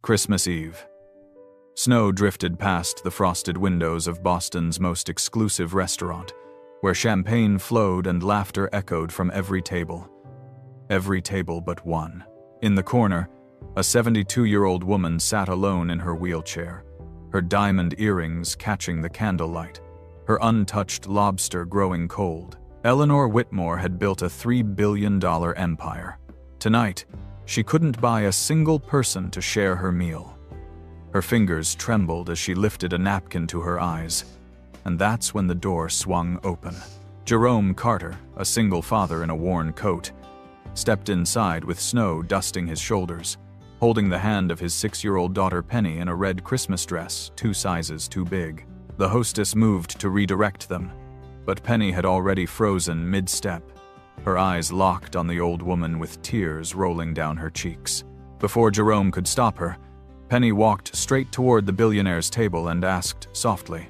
Christmas Eve. Snow drifted past the frosted windows of Boston's most exclusive restaurant, where champagne flowed and laughter echoed from every table. Every table but one. In the corner, a 72-year-old woman sat alone in her wheelchair, her diamond earrings catching the candlelight, her untouched lobster growing cold. Eleanor Whitmore had built a $3 billion empire. Tonight, she couldn't buy a single person to share her meal. Her fingers trembled as she lifted a napkin to her eyes, and that's when the door swung open. Jerome Carter, a single father in a worn coat, stepped inside with snow dusting his shoulders, holding the hand of his 6-year-old daughter Penny in a red Christmas dress 2 sizes too big. The hostess moved to redirect them, but Penny had already frozen mid-step, her eyes locked on the old woman with tears rolling down her cheeks. Before Jerome could stop her, Penny walked straight toward the billionaire's table and asked softly,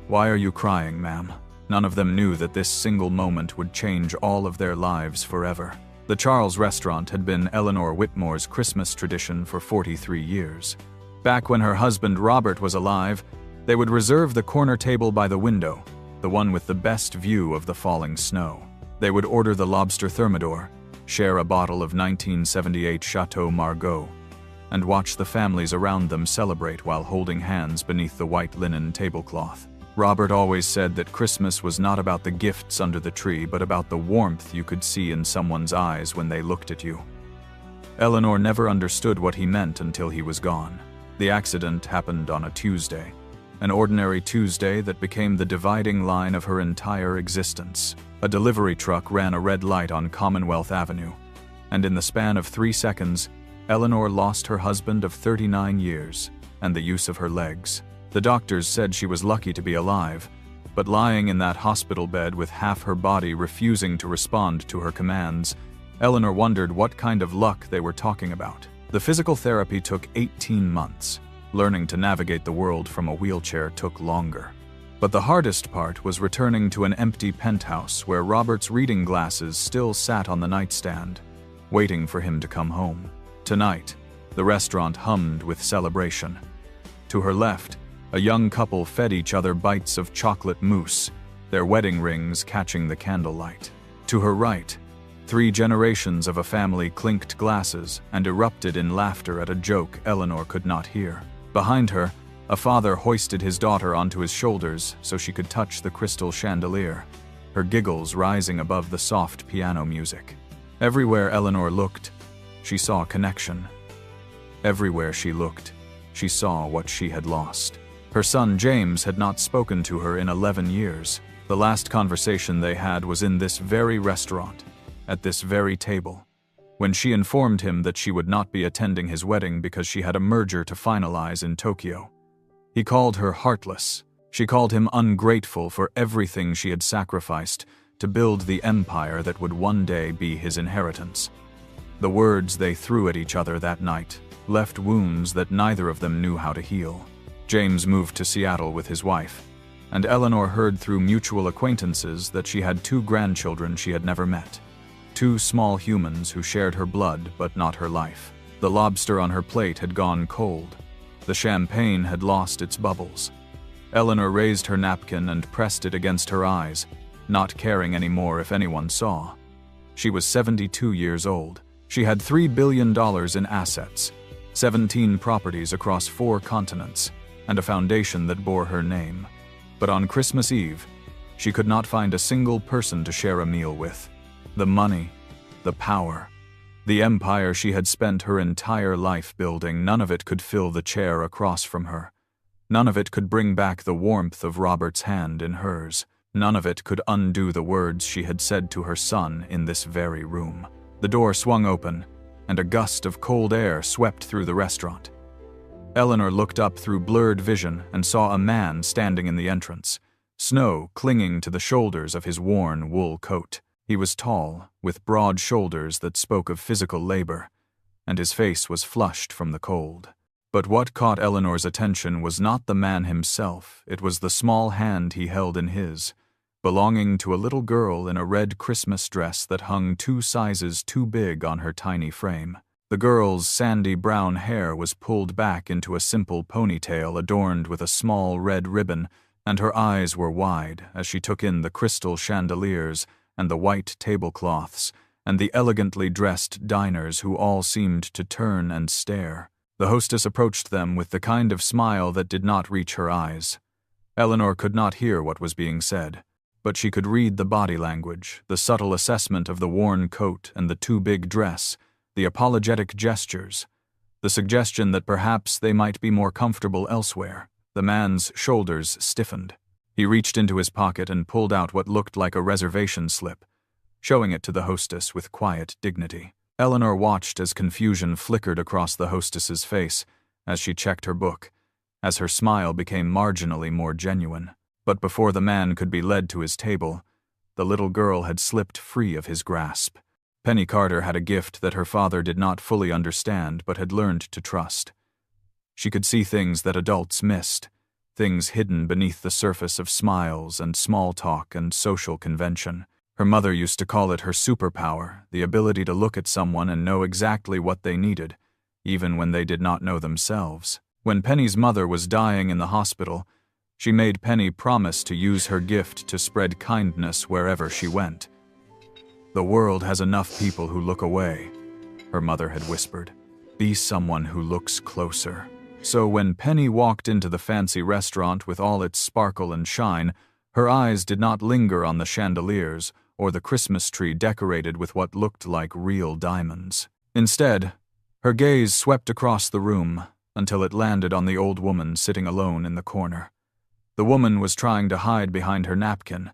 "Why are you crying, ma'am?" None of them knew that this single moment would change all of their lives forever. The Charles restaurant had been Eleanor Whitmore's Christmas tradition for 43 years. Back when her husband Robert was alive, they would reserve the corner table by the window, the one with the best view of the falling snow. They would order the lobster thermidor, share a bottle of 1978 Chateau Margaux, and watch the families around them celebrate while holding hands beneath the white linen tablecloth. Robert always said that Christmas was not about the gifts under the tree, but about the warmth you could see in someone's eyes when they looked at you. Eleanor never understood what he meant until he was gone. The accident happened on a Tuesday, an ordinary Tuesday that became the dividing line of her entire existence. A delivery truck ran a red light on Commonwealth Avenue, and in the span of 3 seconds, Eleanor lost her husband of 39 years and the use of her legs. The doctors said she was lucky to be alive, but lying in that hospital bed with half her body refusing to respond to her commands, Eleanor wondered what kind of luck they were talking about. The physical therapy took 18 months. Learning to navigate the world from a wheelchair took longer. But the hardest part was returning to an empty penthouse where Robert's reading glasses still sat on the nightstand, waiting for him to come home. Tonight, the restaurant hummed with celebration. To her left, a young couple fed each other bites of chocolate mousse, their wedding rings catching the candlelight. To her right, 3 generations of a family clinked glasses and erupted in laughter at a joke Eleanor could not hear. Behind her, a father hoisted his daughter onto his shoulders so she could touch the crystal chandelier, her giggles rising above the soft piano music. Everywhere Eleanor looked, she saw connection. Everywhere she looked, she saw what she had lost. Her son James had not spoken to her in 11 years. The last conversation they had was in this very restaurant, at this very table, when she informed him that she would not be attending his wedding because she had a merger to finalize in Tokyo. He called her heartless. She called him ungrateful for everything she had sacrificed to build the empire that would one day be his inheritance. The words they threw at each other that night left wounds that neither of them knew how to heal. James moved to Seattle with his wife, and Eleanor heard through mutual acquaintances that she had 2 grandchildren she had never met. 2 small humans who shared her blood but not her life. The lobster on her plate had gone cold. The champagne had lost its bubbles. Eleanor raised her napkin and pressed it against her eyes, not caring anymore if anyone saw. She was 72 years old. She had $3 billion in assets, 17 properties across 4 continents, and a foundation that bore her name. But on Christmas Eve, she could not find a single person to share a meal with. The money, the power, the empire she had spent her entire life building, none of it could fill the chair across from her. None of it could bring back the warmth of Robert's hand in hers. None of it could undo the words she had said to her son in this very room. The door swung open, and a gust of cold air swept through the restaurant. Eleanor looked up through blurred vision and saw a man standing in the entrance, snow clinging to the shoulders of his worn wool coat. He was tall, with broad shoulders that spoke of physical labor, and his face was flushed from the cold. But what caught Eleanor's attention was not the man himself, it was the small hand he held in his, belonging to a little girl in a red Christmas dress that hung 2 sizes too big on her tiny frame. The girl's sandy brown hair was pulled back into a simple ponytail adorned with a small red ribbon, and her eyes were wide as she took in the crystal chandeliers and the white tablecloths and the elegantly dressed diners who all seemed to turn and stare. The hostess approached them with the kind of smile that did not reach her eyes. Eleanor could not hear what was being said, but she could read the body language, the subtle assessment of the worn coat and the too big dress, the apologetic gestures, the suggestion that perhaps they might be more comfortable elsewhere. The man's shoulders stiffened. He reached into his pocket and pulled out what looked like a reservation slip, showing it to the hostess with quiet dignity. Eleanor watched as confusion flickered across the hostess's face as she checked her book, as her smile became marginally more genuine. But before the man could be led to his table, the little girl had slipped free of his grasp. Penny Carter had a gift that her father did not fully understand but had learned to trust. She could see things that adults missed, things hidden beneath the surface of smiles and small talk and social convention. Her mother used to call it her superpower, the ability to look at someone and know exactly what they needed, even when they did not know themselves. When Penny's mother was dying in the hospital, she made Penny promise to use her gift to spread kindness wherever she went. "The world has enough people who look away," her mother had whispered. "Be someone who looks closer." So when Penny walked into the fancy restaurant with all its sparkle and shine, her eyes did not linger on the chandeliers or the Christmas tree decorated with what looked like real diamonds. Instead, her gaze swept across the room until it landed on the old woman sitting alone in the corner. The woman was trying to hide behind her napkin,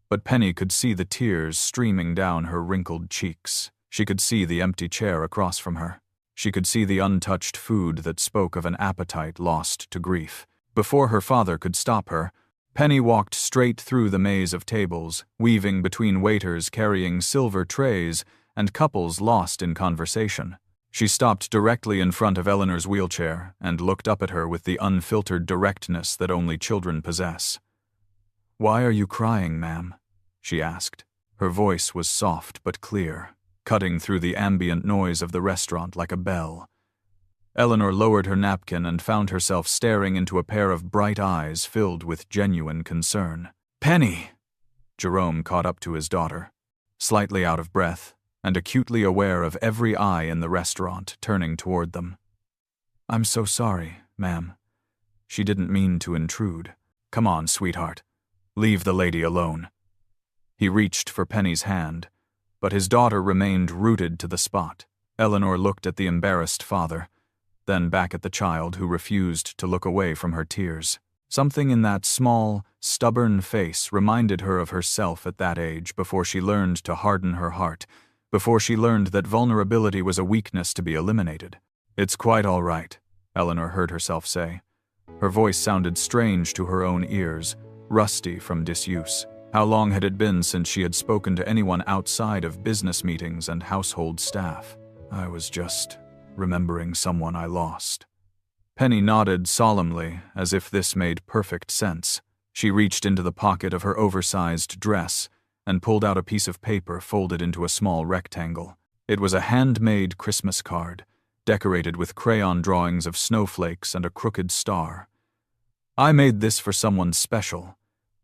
but Penny could see the tears streaming down her wrinkled cheeks. She could see the empty chair across from her. She could see the untouched food that spoke of an appetite lost to grief. Before her father could stop her, Penny walked straight through the maze of tables, weaving between waiters carrying silver trays and couples lost in conversation. She stopped directly in front of Eleanor's wheelchair and looked up at her with the unfiltered directness that only children possess. "Why are you crying, ma'am?" she asked. Her voice was soft but clear, cutting through the ambient noise of the restaurant like a bell. Eleanor lowered her napkin and found herself staring into a pair of bright eyes filled with genuine concern. "Penny!" Jerome caught up to his daughter, slightly out of breath and acutely aware of every eye in the restaurant turning toward them. "I'm so sorry, ma'am. She didn't mean to intrude. Come on, sweetheart. Leave the lady alone." He reached for Penny's hand, but his daughter remained rooted to the spot. Eleanor looked at the embarrassed father, then back at the child who refused to look away from her tears. Something in that small, stubborn face reminded her of herself at that age before she learned to harden her heart, before she learned that vulnerability was a weakness to be eliminated. "It's quite all right," Eleanor heard herself say. Her voice sounded strange to her own ears, rusty from disuse. How long had it been since she had spoken to anyone outside of business meetings and household staff? "I was just remembering someone I lost." Penny nodded solemnly, as if this made perfect sense. She reached into the pocket of her oversized dress and pulled out a piece of paper folded into a small rectangle. It was a handmade Christmas card, decorated with crayon drawings of snowflakes and a crooked star. "I made this for someone special,"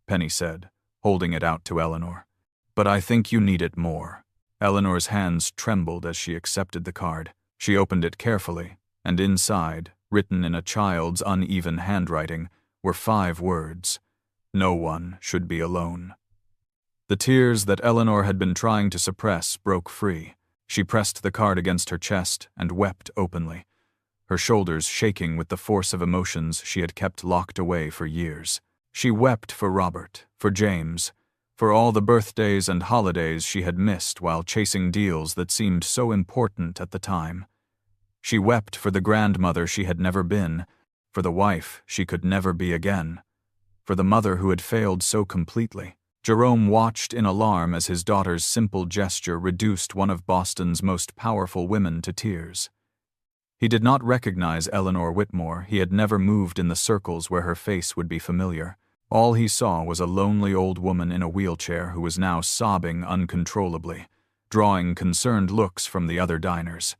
Penny said, holding it out to Eleanor. "But I think you need it more." Eleanor's hands trembled as she accepted the card. She opened it carefully, and inside, written in a child's uneven handwriting, were 5 words: "No one should be alone." The tears that Eleanor had been trying to suppress broke free. She pressed the card against her chest and wept openly, her shoulders shaking with the force of emotions she had kept locked away for years. She wept for Robert, for James, for all the birthdays and holidays she had missed while chasing deals that seemed so important at the time. She wept for the grandmother she had never been, for the wife she could never be again, for the mother who had failed so completely. Jerome watched in alarm as his daughter's simple gesture reduced one of Boston's most powerful women to tears. He did not recognize Eleanor Whitmore. He had never moved in the circles where her face would be familiar. All he saw was a lonely old woman in a wheelchair who was now sobbing uncontrollably, drawing concerned looks from the other diners.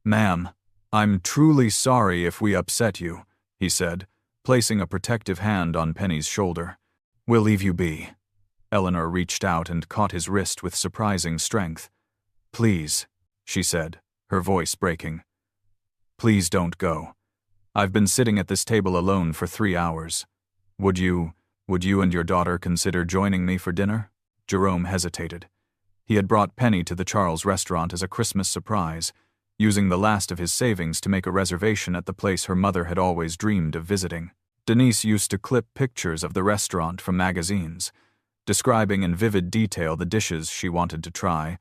"Ma'am, I'm truly sorry if we upset you," he said, placing a protective hand on Penny's shoulder. "We'll leave you be." Eleanor reached out and caught his wrist with surprising strength. "Please," she said, her voice breaking. "Please don't go. I've been sitting at this table alone for 3 hours. Would you and your daughter consider joining me for dinner?" Jerome hesitated. He had brought Penny to the Charles restaurant as a Christmas surprise, using the last of his savings to make a reservation at the place her mother had always dreamed of visiting. Denise used to clip pictures of the restaurant from magazines, describing in vivid detail the dishes she wanted to try,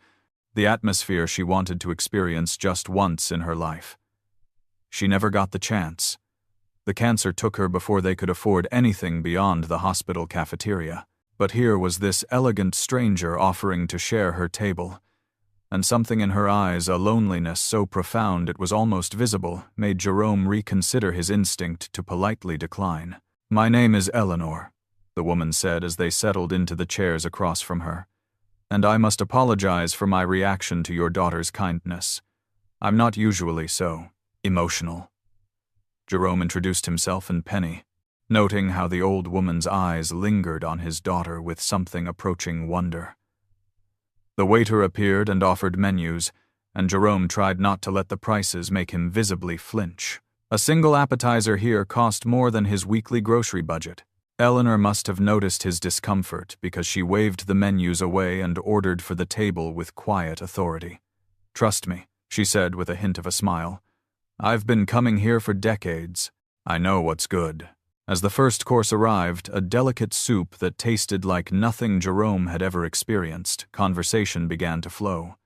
the atmosphere she wanted to experience just once in her life. She never got the chance. The cancer took her before they could afford anything beyond the hospital cafeteria. But here was this elegant stranger offering to share her table, and something in her eyes, a loneliness so profound it was almost visible, made Jerome reconsider his instinct to politely decline. "My name is Eleanor," the woman said as they settled into the chairs across from her, "and I must apologize for my reaction to your daughter's kindness. I'm not usually so emotional." Jerome introduced himself and Penny, noting how the old woman's eyes lingered on his daughter with something approaching wonder. The waiter appeared and offered menus, and Jerome tried not to let the prices make him visibly flinch. A single appetizer here cost more than his weekly grocery budget. Eleanor must have noticed his discomfort because she waved the menus away and ordered for the table with quiet authority. "Trust me," she said with a hint of a smile. "I've been coming here for decades. I know what's good." As the first course arrived, a delicate soup that tasted like nothing Jerome had ever experienced, conversation began to flow.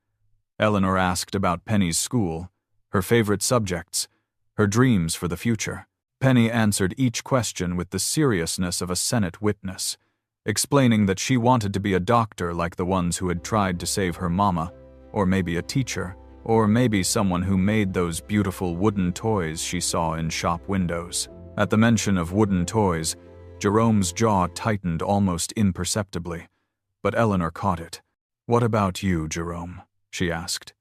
Eleanor asked about Penny's school, her favorite subjects, her dreams for the future. Penny answered each question with the seriousness of a Senate witness, explaining that she wanted to be a doctor like the ones who had tried to save her mama, or maybe a teacher, or maybe someone who made those beautiful wooden toys she saw in shop windows. At the mention of wooden toys, Jerome's jaw tightened almost imperceptibly, but Eleanor caught it. "What about you, Jerome?" she asked.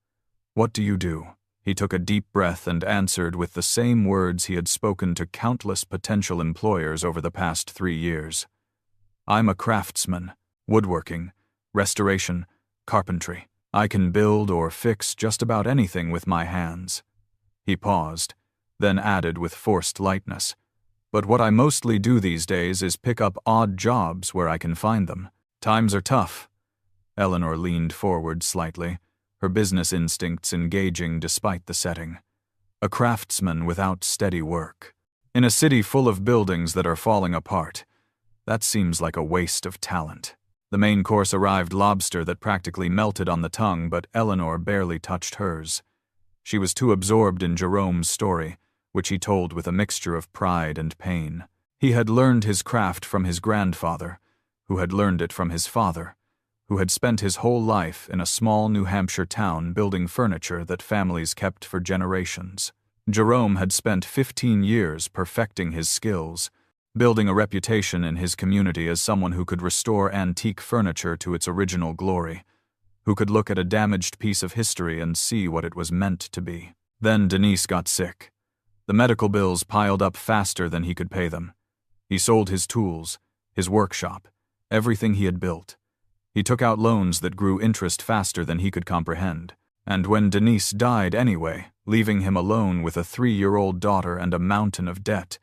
"What do you do?" He took a deep breath and answered with the same words he had spoken to countless potential employers over the past 3 years. "I'm a craftsman, woodworking, restoration, carpentry. I can build or fix just about anything with my hands." He paused, then added with forced lightness, "But what I mostly do these days is pick up odd jobs where I can find them. Times are tough." Eleanor leaned forward slightly, her business instincts engaging despite the setting. A craftsman without steady work. In a city full of buildings that are falling apart, that seems like a waste of talent. The main course arrived lobster that practically melted on the tongue, but Eleanor barely touched hers. She was too absorbed in Jerome's story, which he told with a mixture of pride and pain. He had learned his craft from his grandfather, who had learned it from his father, who had spent his whole life in a small New Hampshire town building furniture that families kept for generations. Jerome had spent 15 years perfecting his skills, building a reputation in his community as someone who could restore antique furniture to its original glory, who could look at a damaged piece of history and see what it was meant to be. Then Denise got sick. The medical bills piled up faster than he could pay them. He sold his tools, his workshop, everything he had built. He took out loans that grew interest faster than he could comprehend. And when Denise died anyway, leaving him alone with a 3-year-old daughter and a mountain of debt,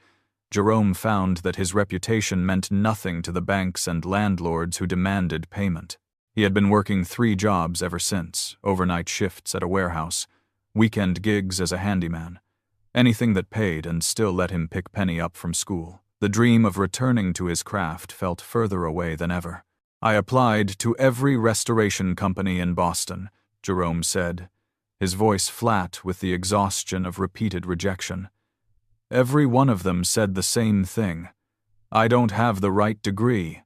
Jerome found that his reputation meant nothing to the banks and landlords who demanded payment. He had been working 3 jobs ever since, overnight shifts at a warehouse, weekend gigs as a handyman. Anything that paid and still let him pick Penny up from school. The dream of returning to his craft felt further away than ever. "I applied to every restoration company in Boston," Jerome said, his voice flat with the exhaustion of repeated rejection. "Every one of them said the same thing. I don't have the right degree.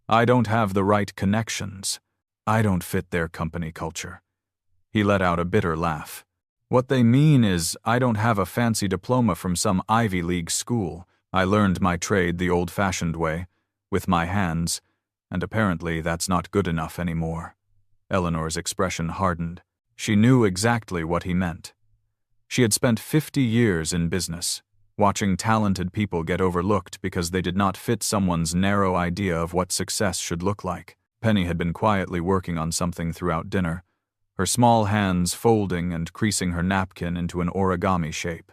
I don't have the right connections. I don't fit their company culture." He let out a bitter laugh. "What they mean is I don't have a fancy diploma from some Ivy League school. I learned my trade the old-fashioned way, with my hands, and apparently that's not good enough anymore." Eleanor's expression hardened. She knew exactly what he meant. She had spent 50 years in business, watching talented people get overlooked because they did not fit someone's narrow idea of what success should look like. Penny had been quietly working on something throughout dinner, her small hands folding and creasing her napkin into an origami shape.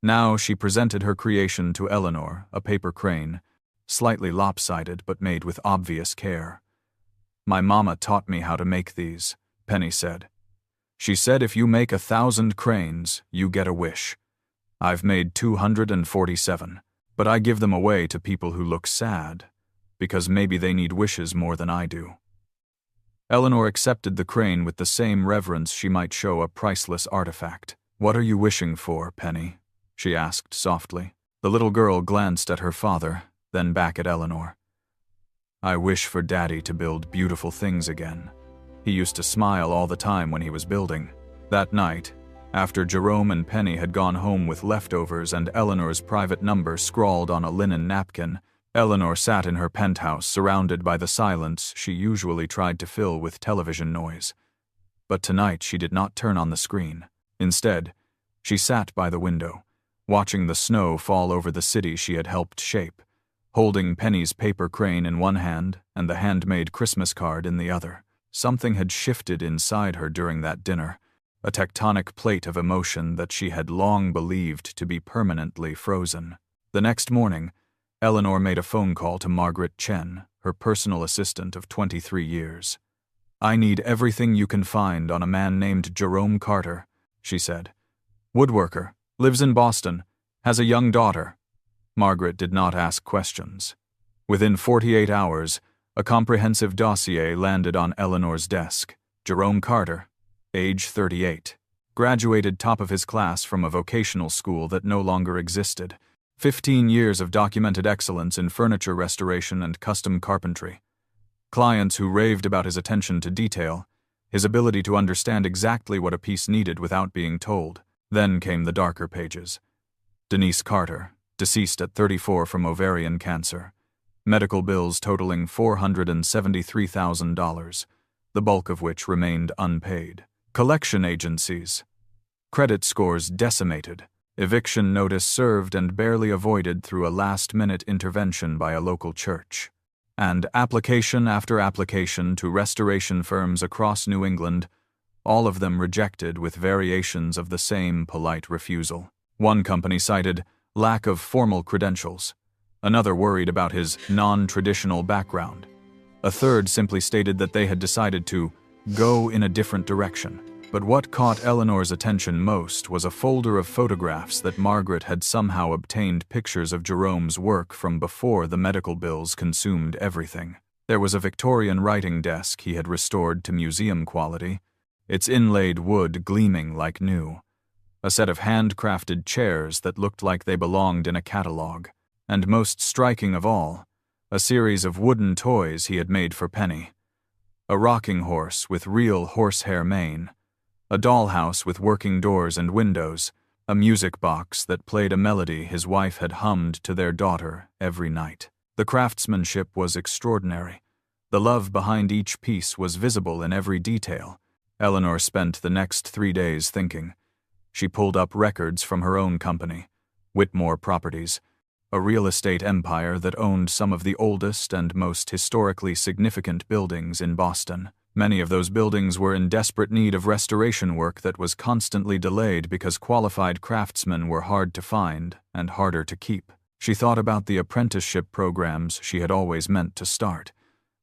Now she presented her creation to Eleanor, a paper crane, slightly lopsided but made with obvious care. "My mama taught me how to make these," Penny said. "She said if you make 1,000 cranes, you get a wish. I've made 247, but I give them away to people who look sad, because maybe they need wishes more than I do." Eleanor accepted the crane with the same reverence she might show a priceless artifact. "What are you wishing for, Penny?" she asked softly. The little girl glanced at her father, then back at Eleanor. "I wish for Daddy to build beautiful things again. He used to smile all the time when he was building." That night, after Jerome and Penny had gone home with leftovers and Eleanor's private number scrawled on a linen napkin, Eleanor sat in her penthouse surrounded by the silence she usually tried to fill with television noise. But tonight she did not turn on the screen. Instead, she sat by the window, watching the snow fall over the city she had helped shape, holding Penny's paper crane in one hand and the handmade Christmas card in the other. Something had shifted inside her during that dinner, a tectonic plate of emotion that she had long believed to be permanently frozen. The next morning, Eleanor made a phone call to Margaret Chen, her personal assistant of 23 years. "I need everything you can find on a man named Jerome Carter," she said. "Woodworker, lives in Boston, has a young daughter." Margaret did not ask questions. Within 48 hours, a comprehensive dossier landed on Eleanor's desk. Jerome Carter, age 38, graduated top of his class from a vocational school that no longer existed. 15 years of documented excellence in furniture restoration and custom carpentry. Clients who raved about his attention to detail, his ability to understand exactly what a piece needed without being told. Then came the darker pages. Denise Carter, deceased at 34 from ovarian cancer. Medical bills totaling $473,000, the bulk of which remained unpaid. Collection agencies. Credit scores decimated. Eviction notice served and barely avoided through a last-minute intervention by a local church. And application after application to restoration firms across New England, all of them rejected with variations of the same polite refusal. One company cited lack of formal credentials. Another worried about his non-traditional background. A third simply stated that they had decided to go in a different direction. But what caught Eleanor's attention most was a folder of photographs that Margaret had somehow obtained pictures of Jerome's work from before the medical bills consumed everything. There was a Victorian writing desk he had restored to museum quality, its inlaid wood gleaming like new. A set of handcrafted chairs that looked like they belonged in a catalogue. And most striking of all, a series of wooden toys he had made for Penny. A rocking horse with real horsehair mane, a dollhouse with working doors and windows, a music box that played a melody his wife had hummed to their daughter every night. The craftsmanship was extraordinary. The love behind each piece was visible in every detail. Eleanor spent the next 3 days thinking. She pulled up records from her own company, Whitmore Properties, a real estate empire that owned some of the oldest and most historically significant buildings in Boston. Many of those buildings were in desperate need of restoration work that was constantly delayed because qualified craftsmen were hard to find and harder to keep. She thought about the apprenticeship programs she had always meant to start,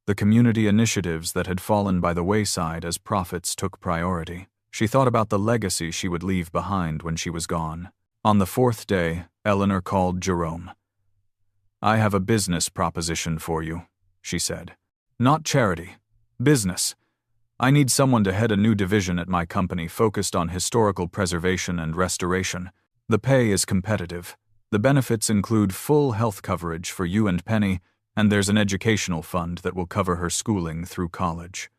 the community initiatives that had fallen by the wayside as profits took priority. She thought about the legacy she would leave behind when she was gone. On the 4th day, Eleanor called Jerome. "I have a business proposition for you," she said. "Not charity. Business. I need someone to head a new division at my company focused on historical preservation and restoration. The pay is competitive. The benefits include full health coverage for you and Penny, and there's an educational fund that will cover her schooling through college."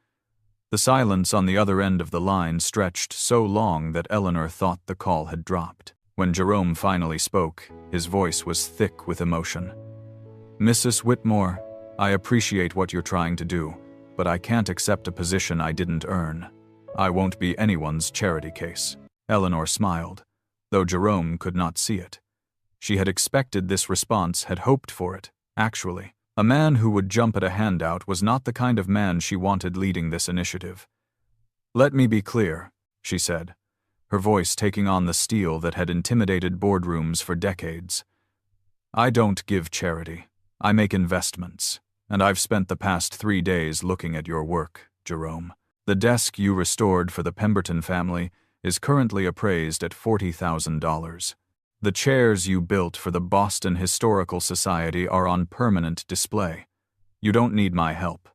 The silence on the other end of the line stretched so long that Eleanor thought the call had dropped. When Jerome finally spoke, his voice was thick with emotion. "Mrs. Whitmore, I appreciate what you're trying to do, but I can't accept a position I didn't earn. I won't be anyone's charity case." Eleanor smiled. though Jerome could not see it. She had expected this response, had hoped for it, actually. A man who would jump at a handout was not the kind of man she wanted leading this initiative. "Let me be clear," she said, her voice taking on the steel that had intimidated boardrooms for decades. "I don't give charity. I make investments, and I've spent the past 3 days looking at your work, Jerome. The desk you restored for the Pemberton family is currently appraised at $40,000. The chairs you built for the Boston Historical Society are on permanent display. You don't need my help.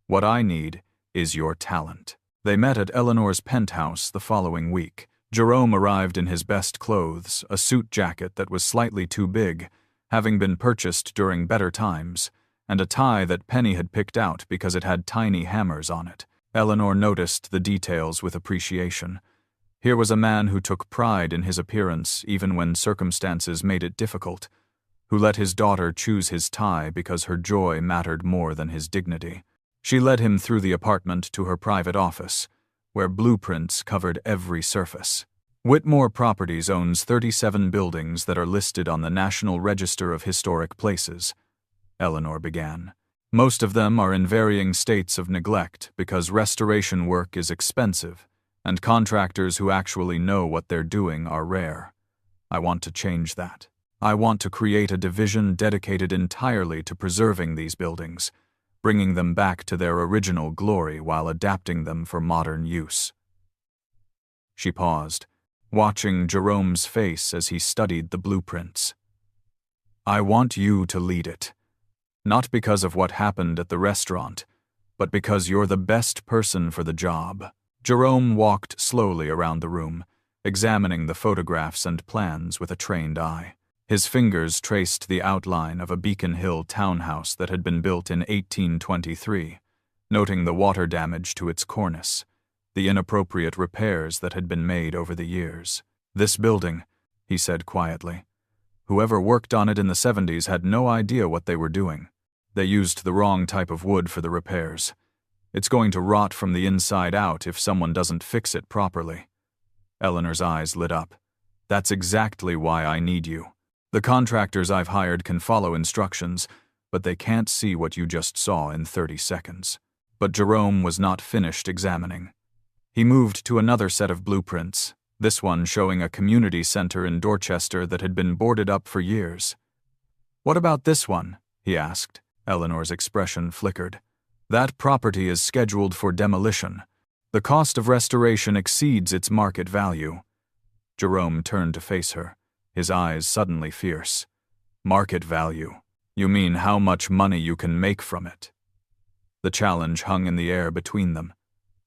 What I need is your talent." They met at Eleanor's penthouse the following week. Jerome arrived in his best clothes, a suit jacket that was slightly too big, having been purchased during better times, and a tie that Penny had picked out because it had tiny hammers on it. Eleanor noticed the details with appreciation. Here was a man who took pride in his appearance even when circumstances made it difficult, who let his daughter choose his tie because her joy mattered more than his dignity. She led him through the apartment to her private office, where blueprints covered every surface. Whitmore Properties owns 37 buildings that are listed on the National Register of Historic Places, Eleanor began. Most of them are in varying states of neglect because restoration work is expensive, and contractors who actually know what they're doing are rare. I want to change that. I want to create a division dedicated entirely to preserving these buildings, bringing them back to their original glory while adapting them for modern use. She paused, watching Jerome's face as he studied the blueprints. I want you to lead it. Not because of what happened at the restaurant, but because you're the best person for the job. Jerome walked slowly around the room, examining the photographs and plans with a trained eye. His fingers traced the outline of a Beacon Hill townhouse that had been built in 1823, noting the water damage to its cornice, the inappropriate repairs that had been made over the years. This building, he said quietly. Whoever worked on it in the 70s had no idea what they were doing. They used the wrong type of wood for the repairs. It's going to rot from the inside out if someone doesn't fix it properly. Eleanor's eyes lit up. That's exactly why I need you. The contractors I've hired can follow instructions, but they can't see what you just saw in 30 seconds. But Jerome was not finished examining. He moved to another set of blueprints, this one showing a community center in Dorchester that had been boarded up for years. What about this one? He asked. Eleanor's expression flickered. That property is scheduled for demolition. The cost of restoration exceeds its market value. Jerome turned to face her, his eyes suddenly fierce. Market value? You mean how much money you can make from it? The challenge hung in the air between them.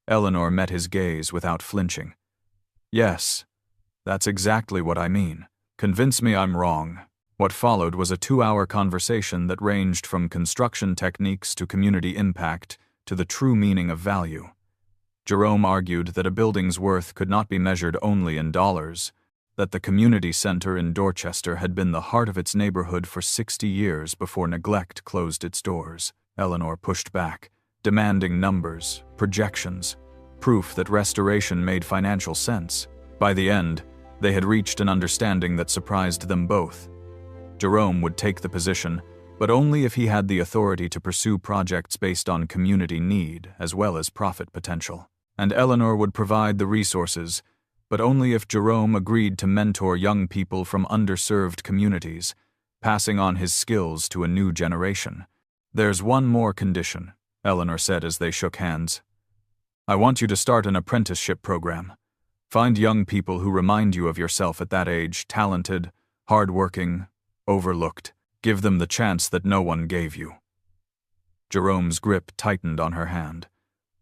Eleanor met his gaze without flinching. Yes, that's exactly what I mean. Convince me I'm wrong. What followed was a 2-hour conversation that ranged from construction techniques to community impact to the true meaning of value. Jerome argued that a building's worth could not be measured only in dollars, that the community center in Dorchester had been the heart of its neighborhood for 60 years before neglect closed its doors. Eleanor pushed back, demanding numbers, projections, proof that restoration made financial sense. By the end, they had reached an understanding that surprised them both. Jerome would take the position, but only if he had the authority to pursue projects based on community need as well as profit potential. And Eleanor would provide the resources, but only if Jerome agreed to mentor young people from underserved communities, passing on his skills to a new generation. There's one more condition, Eleanor said as they shook hands. I want you to start an apprenticeship program. Find young people who remind you of yourself at that age, talented, hardworking, overlooked. Give them the chance that no one gave you. Jerome's grip tightened on her hand.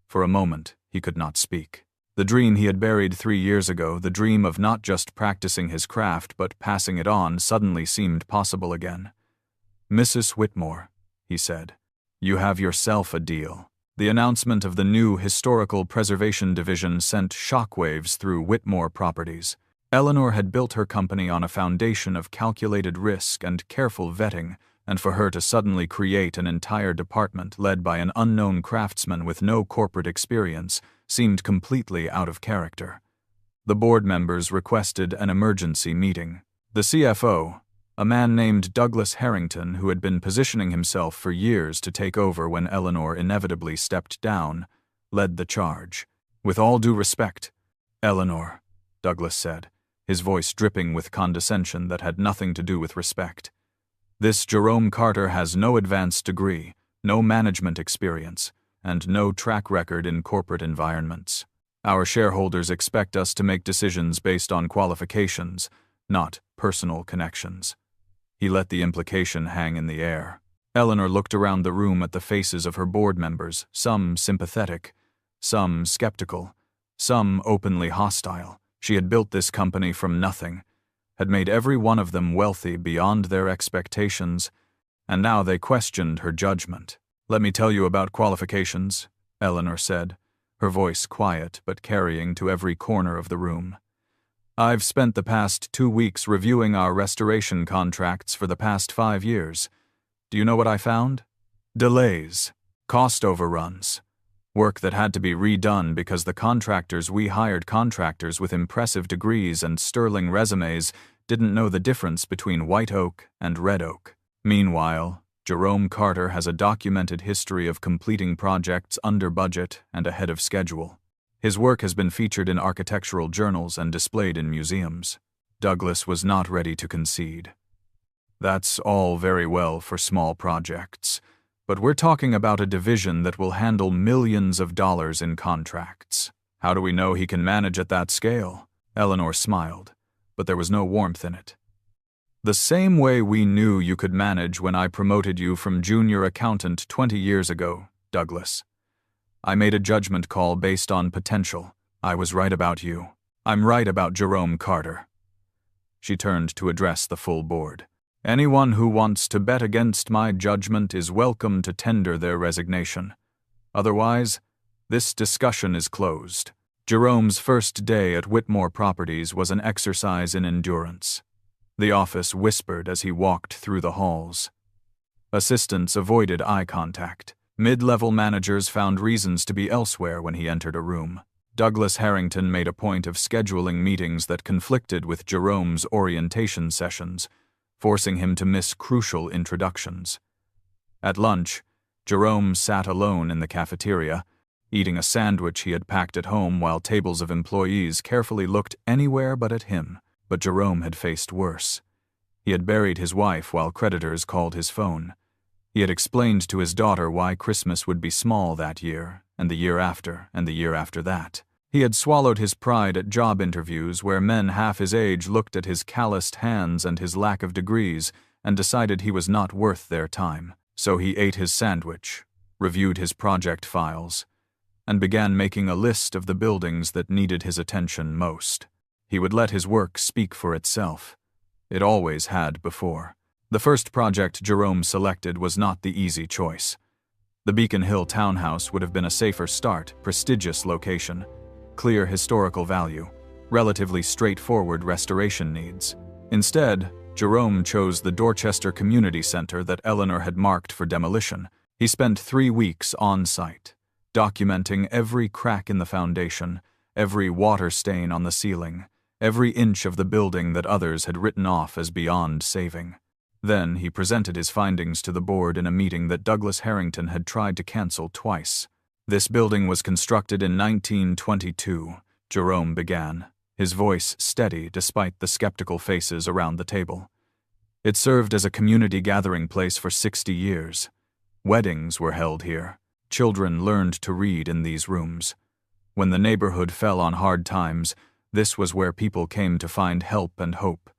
For a moment, he could not speak. The dream he had buried 3 years ago, the dream of not just practicing his craft but passing it on, suddenly seemed possible again. Mrs. Whitmore, he said, you have yourself a deal. The announcement of the new Historical Preservation Division sent shockwaves through Whitmore Properties. Eleanor had built her company on a foundation of calculated risk and careful vetting, and for her to suddenly create an entire department led by an unknown craftsman with no corporate experience seemed completely out of character. The board members requested an emergency meeting. The CFO, a man named Douglas Harrington who had been positioning himself for years to take over when Eleanor inevitably stepped down, led the charge. "With all due respect, Eleanor," Douglas said, his voice dripping with condescension that had nothing to do with respect. "This Jerome Carter has no advanced degree, no management experience, and no track record in corporate environments. Our shareholders expect us to make decisions based on qualifications, not personal connections." He let the implication hang in the air. Eleanor looked around the room at the faces of her board members, some sympathetic, some skeptical, some openly hostile. She had built this company from nothing, had made every one of them wealthy beyond their expectations, and now they questioned her judgment. "Let me tell you about qualifications," Eleanor said, her voice quiet but carrying to every corner of the room. "I've spent the past 2 weeks reviewing our restoration contracts for the past 5 years. Do you know what I found? Delays, cost overruns, work that had to be redone because the contractors we hired, contractors with impressive degrees and sterling resumes, didn't know the difference between white oak and red oak. Meanwhile, Jerome Carter has a documented history of completing projects under budget and ahead of schedule. His work has been featured in architectural journals and displayed in museums." Douglas was not ready to concede. "That's all very well for small projects, but we're talking about a division that will handle millions of dollars in contracts. How do we know he can manage at that scale?" Eleanor smiled, but there was no warmth in it. "The same way we knew you could manage when I promoted you from junior accountant 20 years ago, Douglas. I made a judgment call based on potential. I was right about you. I'm right about Jerome Carter." She turned to address the full board. "Anyone who wants to bet against my judgment is welcome to tender their resignation. Otherwise, this discussion is closed." Jerome's first day at Whitmore Properties was an exercise in endurance. The office whispered as he walked through the halls. Assistants avoided eye contact. Mid-level managers found reasons to be elsewhere when he entered a room. Douglas Harrington made a point of scheduling meetings that conflicted with Jerome's orientation sessions, forcing him to miss crucial introductions. At lunch, Jerome sat alone in the cafeteria, eating a sandwich he had packed at home while tables of employees carefully looked anywhere but at him. But Jerome had faced worse. He had buried his wife while creditors called his phone. He had explained to his daughter why Christmas would be small that year, and the year after, and the year after that. He had swallowed his pride at job interviews where men half his age looked at his calloused hands and his lack of degrees and decided he was not worth their time. So he ate his sandwich, reviewed his project files, and began making a list of the buildings that needed his attention most. He would let his work speak for itself. It always had before. The first project Jerome selected was not the easy choice. The Beacon Hill townhouse would have been a safer start, prestigious location, clear historical value, relatively straightforward restoration needs. Instead, Jerome chose the Dorchester Community Center that Eleanor had marked for demolition. He spent 3 weeks on site, documenting every crack in the foundation, every water stain on the ceiling, every inch of the building that others had written off as beyond saving. Then he presented his findings to the board in a meeting that Douglas Harrington had tried to cancel twice. "This building was constructed in 1922, Jerome began, his voice steady despite the skeptical faces around the table. "It served as a community gathering place for 60 years. Weddings were held here. Children learned to read in these rooms. When the neighborhood fell on hard times, this was where people came to find help and hope."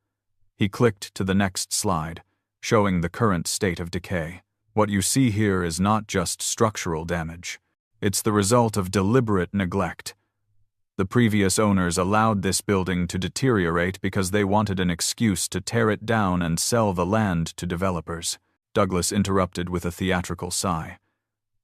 He clicked to the next slide, showing the current state of decay. "What you see here is not just structural damage. It's the result of deliberate neglect. The previous owners allowed this building to deteriorate because they wanted an excuse to tear it down and sell the land to developers." Douglas interrupted with a theatrical sigh.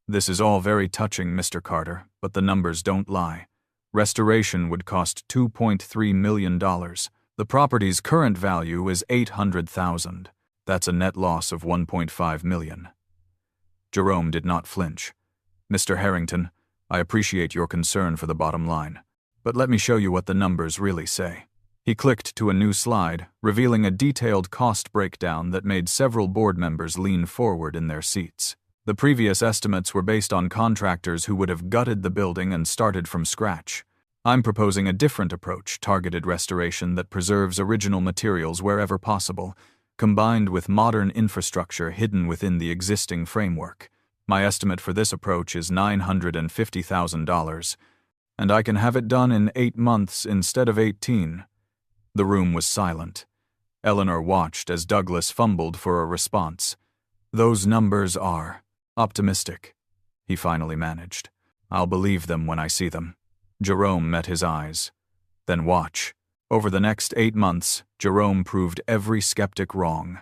"This is all very touching, Mr. Carter, but the numbers don't lie. Restoration would cost $2.3 million. The property's current value is $800,000. That's a net loss of $1.5 million. Jerome did not flinch. "Mr. Harrington, I appreciate your concern for the bottom line. But let me show you what the numbers really say. He clicked to a new slide, revealing a detailed cost breakdown that made several board members lean forward in their seats. The previous estimates were based on contractors who would have gutted the building and started from scratch. I'm proposing a different approach, targeted restoration that preserves original materials wherever possible, combined with modern infrastructure hidden within the existing framework. My estimate for this approach is $950,000, and I can have it done in 8 months instead of 18. The room was silent. Eleanor watched as Douglas fumbled for a response. Those numbers are optimistic, he finally managed. I'll believe them when I see them. Jerome met his eyes. Then watch. Over the next 8 months, Jerome proved every skeptic wrong.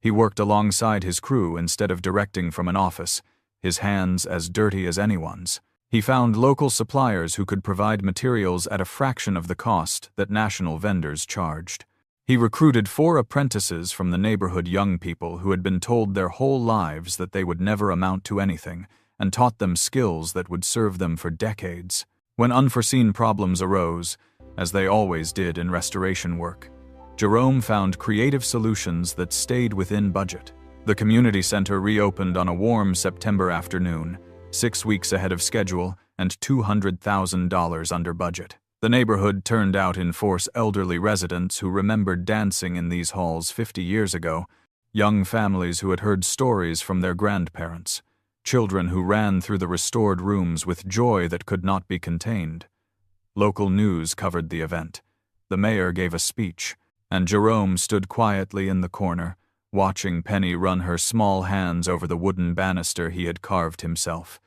He worked alongside his crew instead of directing from an office, his hands as dirty as anyone's. He found local suppliers who could provide materials at a fraction of the cost that national vendors charged. He recruited 4 apprentices from the neighborhood young people who had been told their whole lives that they would never amount to anything, and taught them skills that would serve them for decades. When unforeseen problems arose, as they always did in restoration work, Jerome found creative solutions that stayed within budget. The community center reopened on a warm September afternoon, 6 weeks ahead of schedule and $200,000 under budget. The neighborhood turned out in force elderly residents who remembered dancing in these halls 50 years ago, young families who had heard stories from their grandparents, children who ran through the restored rooms with joy that could not be contained. Local news covered the event. The mayor gave a speech, and Jerome stood quietly in the corner, watching Penny run her small hands over the wooden banister he had carved himself,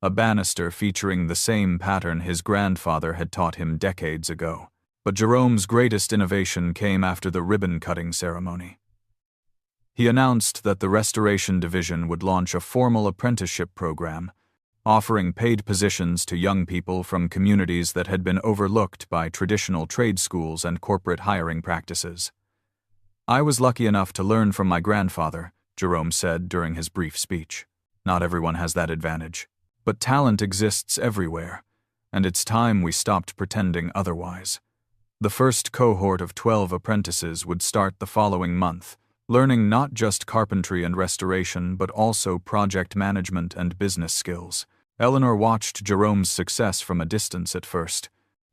a banister featuring the same pattern his grandfather had taught him decades ago. But Jerome's greatest innovation came after the ribbon-cutting ceremony. He announced that the Restoration Division would launch a formal apprenticeship program, offering paid positions to young people from communities that had been overlooked by traditional trade schools and corporate hiring practices. I was lucky enough to learn from my grandfather, Jerome said during his brief speech. Not everyone has that advantage. But talent exists everywhere, and it's time we stopped pretending otherwise. The first cohort of 12 apprentices would start the following month, learning not just carpentry and restoration, but also project management and business skills. Eleanor watched Jerome's success from a distance at first,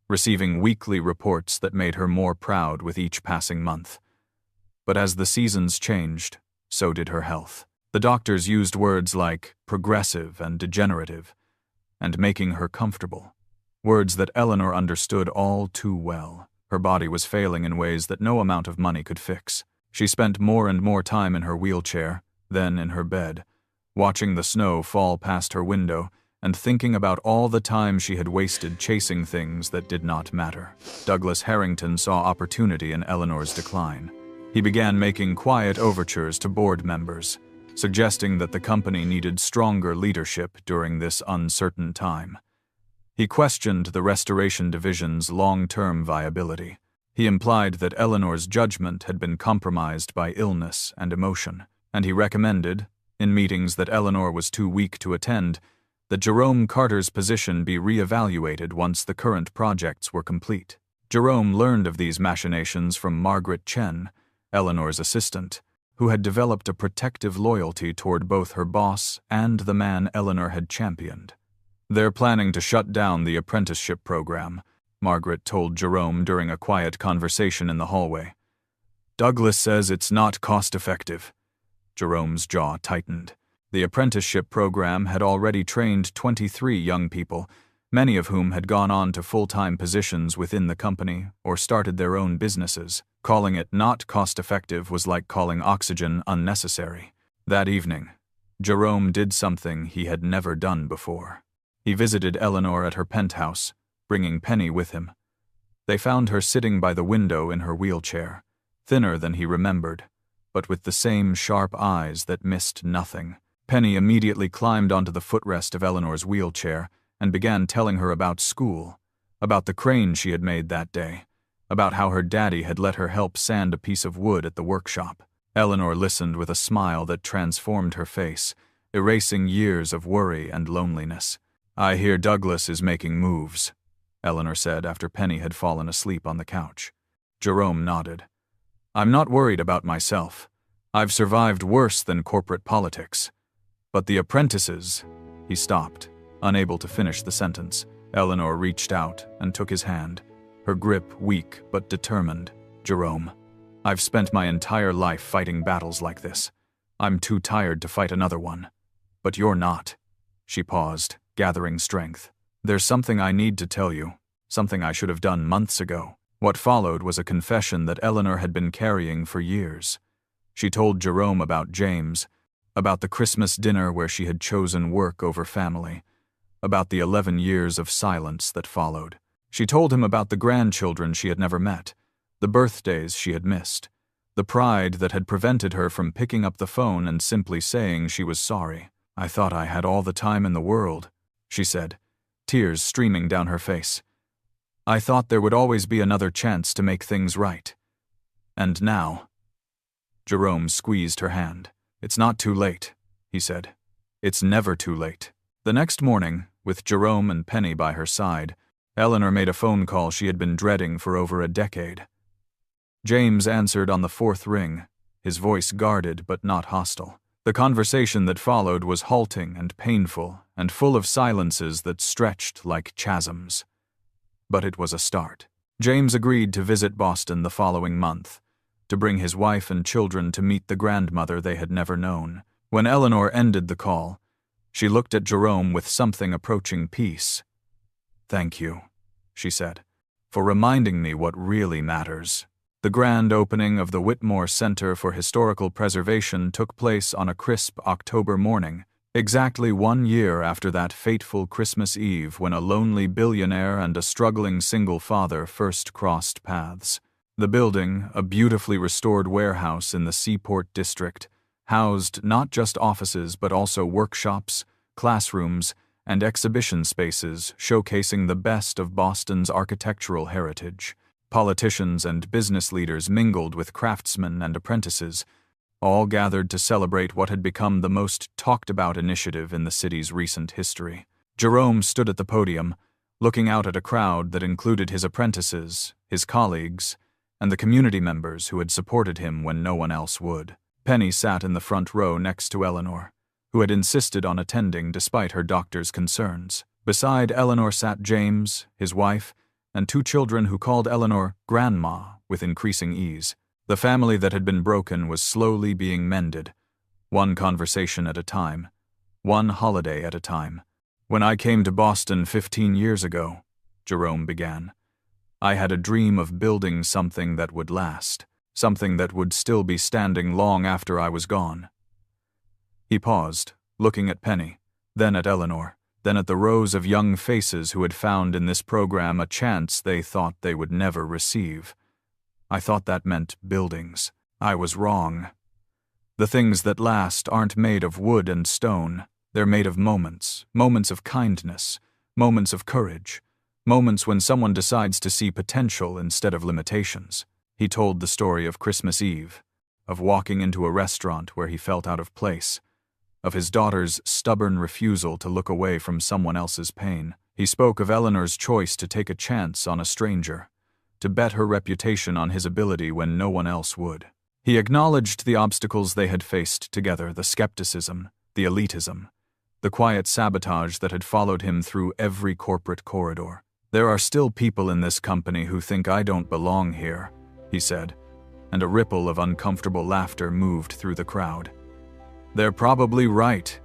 receiving weekly reports that made her more proud with each passing month. But as the seasons changed, so did her health. The doctors used words like progressive and degenerative, and making her comfortable, words that Eleanor understood all too well. Her body was failing in ways that no amount of money could fix. She spent more and more time in her wheelchair, then in her bed, watching the snow fall past her window and thinking about all the time she had wasted chasing things that did not matter. Douglas Harrington saw opportunity in Eleanor's decline. He began making quiet overtures to board members, suggesting that the company needed stronger leadership during this uncertain time. He questioned the Restoration Division's long-term viability. He implied that Eleanor's judgment had been compromised by illness and emotion, and he recommended, in meetings that Eleanor was too weak to attend, that Jerome Carter's position be re-evaluated once the current projects were complete. Jerome learned of these machinations from Margaret Chen, Eleanor's assistant, who had developed a protective loyalty toward both her boss and the man Eleanor had championed. "They're planning to shut down the apprenticeship program," Margaret told Jerome during a quiet conversation in the hallway. "Douglas says it's not cost-effective." Jerome's jaw tightened. The apprenticeship program had already trained 23 young people, many of whom had gone on to full-time positions within the company or started their own businesses. Calling it not cost-effective was like calling oxygen unnecessary. That evening, Jerome did something he had never done before. He visited Eleanor at her penthouse, bringing Penny with him. They found her sitting by the window in her wheelchair, thinner than he remembered, but with the same sharp eyes that missed nothing. Penny immediately climbed onto the footrest of Eleanor's wheelchair and began telling her about school, about the crane she had made that day, about how her daddy had let her help sand a piece of wood at the workshop. Eleanor listened with a smile that transformed her face, erasing years of worry and loneliness. "I hear Douglas is making moves," Eleanor said after Penny had fallen asleep on the couch. Jerome nodded. I'm not worried about myself. I've survived worse than corporate politics. But the apprentices... He stopped, unable to finish the sentence. Eleanor reached out and took his hand, her grip weak but determined. Jerome, I've spent my entire life fighting battles like this. I'm too tired to fight another one. But you're not. She paused, gathering strength. There's something I need to tell you, something I should have done months ago. What followed was a confession that Eleanor had been carrying for years. She told Jerome about James, about the Christmas dinner where she had chosen work over family, about the 11 years of silence that followed. She told him about the grandchildren she had never met, the birthdays she had missed, the pride that had prevented her from picking up the phone and simply saying she was sorry. I thought I had all the time in the world, she said, tears streaming down her face. I thought there would always be another chance to make things right. And now... Jerome squeezed her hand. It's not too late, he said. It's never too late. The next morning, with Jerome and Penny by her side, Eleanor made a phone call she had been dreading for over a decade. James answered on the 4th ring, his voice guarded but not hostile. The conversation that followed was halting and painful and full of silences that stretched like chasms. But it was a start. James agreed to visit Boston the following month, to bring his wife and children to meet the grandmother they had never known. When Eleanor ended the call, she looked at Jerome with something approaching peace. Thank you, she said, for reminding me what really matters. The grand opening of the Whitmore Center for Historical Preservation took place on a crisp October morning, exactly 1 year after that fateful Christmas Eve when a lonely billionaire and a struggling single father first crossed paths. The building, a beautifully restored warehouse in the Seaport district, housed not just offices but also workshops, classrooms, and exhibition spaces showcasing the best of Boston's architectural heritage. Politicians and business leaders mingled with craftsmen and apprentices, all gathered to celebrate what had become the most talked-about initiative in the city's recent history. Jerome stood at the podium, looking out at a crowd that included his apprentices, his colleagues, and the community members who had supported him when no one else would. Penny sat in the front row next to Eleanor, who had insisted on attending despite her doctor's concerns. Beside Eleanor sat James, his wife, and 2 children who called Eleanor Grandma with increasing ease. The family that had been broken was slowly being mended, one conversation at a time, one holiday at a time. When I came to Boston 15 years ago, Jerome began, I had a dream of building something that would last, something that would still be standing long after I was gone. He paused, looking at Penny, then at Eleanor, then at the rows of young faces who had found in this program a chance they thought they would never receive. I thought that meant buildings. I was wrong. The things that last aren't made of wood and stone. They're made of moments, moments of kindness, moments of courage, moments when someone decides to see potential instead of limitations. He told the story of Christmas Eve, of walking into a restaurant where he felt out of place, of his daughter's stubborn refusal to look away from someone else's pain. He spoke of Eleanor's choice to take a chance on a stranger, to bet her reputation on his ability when no one else would. He acknowledged the obstacles they had faced together, the skepticism, the elitism, the quiet sabotage that had followed him through every corporate corridor. There are still people in this company who think I don't belong here, he said, and a ripple of uncomfortable laughter moved through the crowd. They're probably right.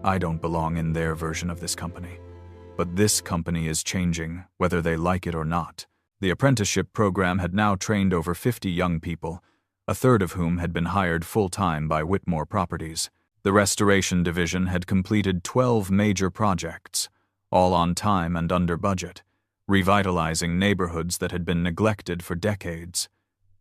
I don't belong in their version of this company. But this company is changing, whether they like it or not. The apprenticeship program had now trained over 50 young people, a third of whom had been hired full-time by Whitmore Properties. The restoration division had completed 12 major projects, all on time and under budget, revitalizing neighborhoods that had been neglected for decades.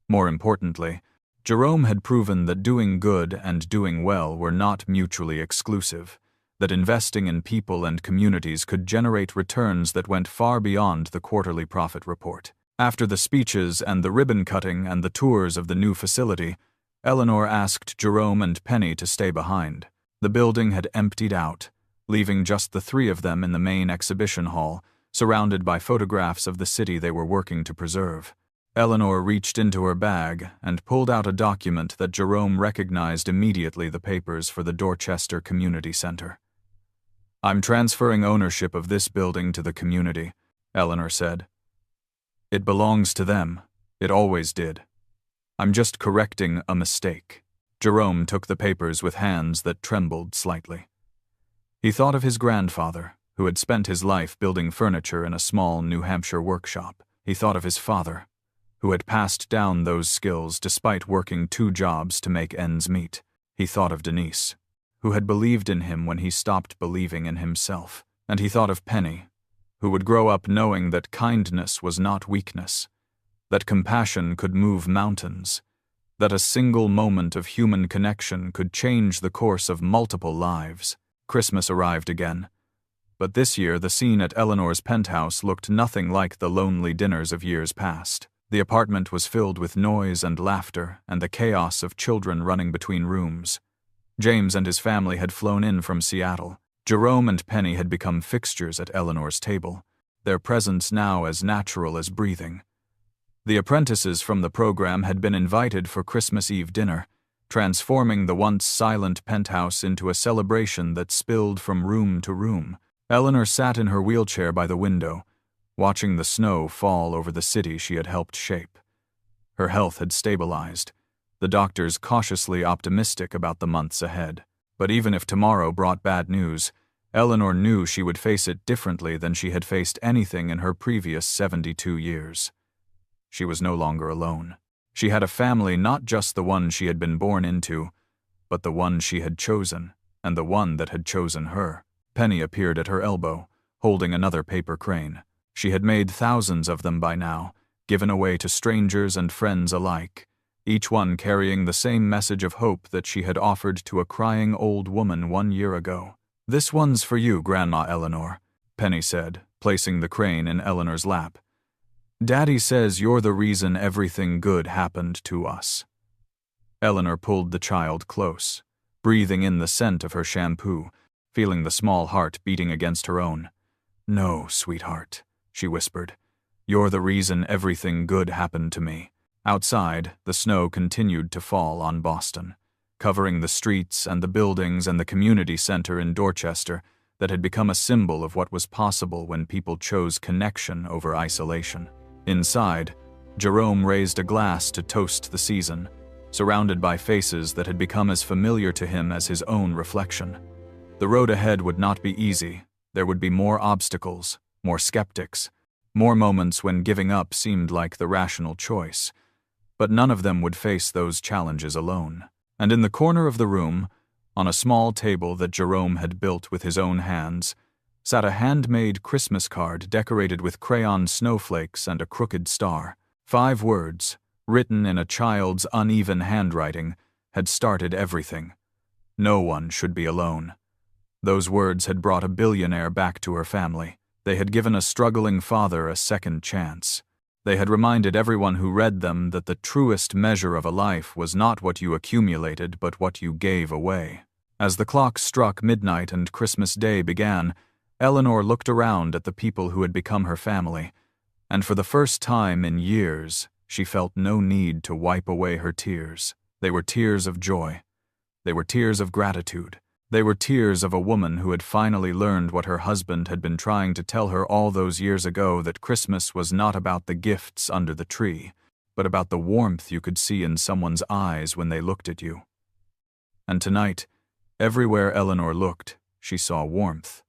More importantly, Jerome had proven that doing good and doing well were not mutually exclusive, that investing in people and communities could generate returns that went far beyond the quarterly profit report. After the speeches and the ribbon-cutting and the tours of the new facility, Eleanor asked Jerome and Penny to stay behind. The building had emptied out, leaving just the 3 of them in the main exhibition hall, surrounded by photographs of the city they were working to preserve. Eleanor reached into her bag and pulled out a document that Jerome recognized immediately: the papers for the Dorchester Community Center. "I'm transferring ownership of this building to the community," Eleanor said. "It belongs to them. It always did. I'm just correcting a mistake." Jerome took the papers with hands that trembled slightly. He thought of his grandfather, who had spent his life building furniture in a small New Hampshire workshop. He thought of his father, who had passed down those skills despite working 2 jobs to make ends meet. He thought of Denise, who had believed in him when he stopped believing in himself. And he thought of Penny, who would grow up knowing that kindness was not weakness, that compassion could move mountains, that a single moment of human connection could change the course of multiple lives. Christmas arrived again, but this year the scene at Eleanor's penthouse looked nothing like the lonely dinners of years past. The apartment was filled with noise and laughter and the chaos of children running between rooms. James and his family had flown in from Seattle. Jerome and Penny had become fixtures at Eleanor's table, their presence now as natural as breathing. The apprentices from the program had been invited for Christmas Eve dinner, transforming the once silent penthouse into a celebration that spilled from room to room. Eleanor sat in her wheelchair by the window, watching the snow fall over the city she had helped shape. Her health had stabilized, the doctors cautiously optimistic about the months ahead. But even if tomorrow brought bad news, Eleanor knew she would face it differently than she had faced anything in her previous 72 years. She was no longer alone. She had a family, not just the one she had been born into, but the one she had chosen, and the one that had chosen her. Penny appeared at her elbow, holding another paper crane. She had made thousands of them by now, given away to strangers and friends alike, each one carrying the same message of hope that she had offered to a crying old woman 1 year ago. "This one's for you, Grandma Eleanor," Penny said, placing the crane in Eleanor's lap. "Daddy says you're the reason everything good happened to us." Eleanor pulled the child close, breathing in the scent of her shampoo, feeling the small heart beating against her own. "No, sweetheart," she whispered. "You're the reason everything good happened to me." Outside, the snow continued to fall on Boston, covering the streets and the buildings and the community center in Dorchester that had become a symbol of what was possible when people chose connection over isolation. Inside, Jerome raised a glass to toast the season, surrounded by faces that had become as familiar to him as his own reflection. The road ahead would not be easy. There would be more obstacles, more skeptics, more moments when giving up seemed like the rational choice. But none of them would face those challenges alone. And in the corner of the room, on a small table that Jerome had built with his own hands, sat a handmade Christmas card decorated with crayon snowflakes and a crooked star. 5 words, written in a child's uneven handwriting, had started everything. No one should be alone. Those words had brought a billionaire back to her family. They had given a struggling father a second chance. They had reminded everyone who read them that the truest measure of a life was not what you accumulated but what you gave away. As the clock struck midnight and Christmas Day began, Eleanor looked around at the people who had become her family, and for the first time in years, she felt no need to wipe away her tears. They were tears of joy. They were tears of gratitude. They were tears of a woman who had finally learned what her husband had been trying to tell her all those years ago, that Christmas was not about the gifts under the tree, but about the warmth you could see in someone's eyes when they looked at you. And tonight, everywhere Eleanor looked, she saw warmth.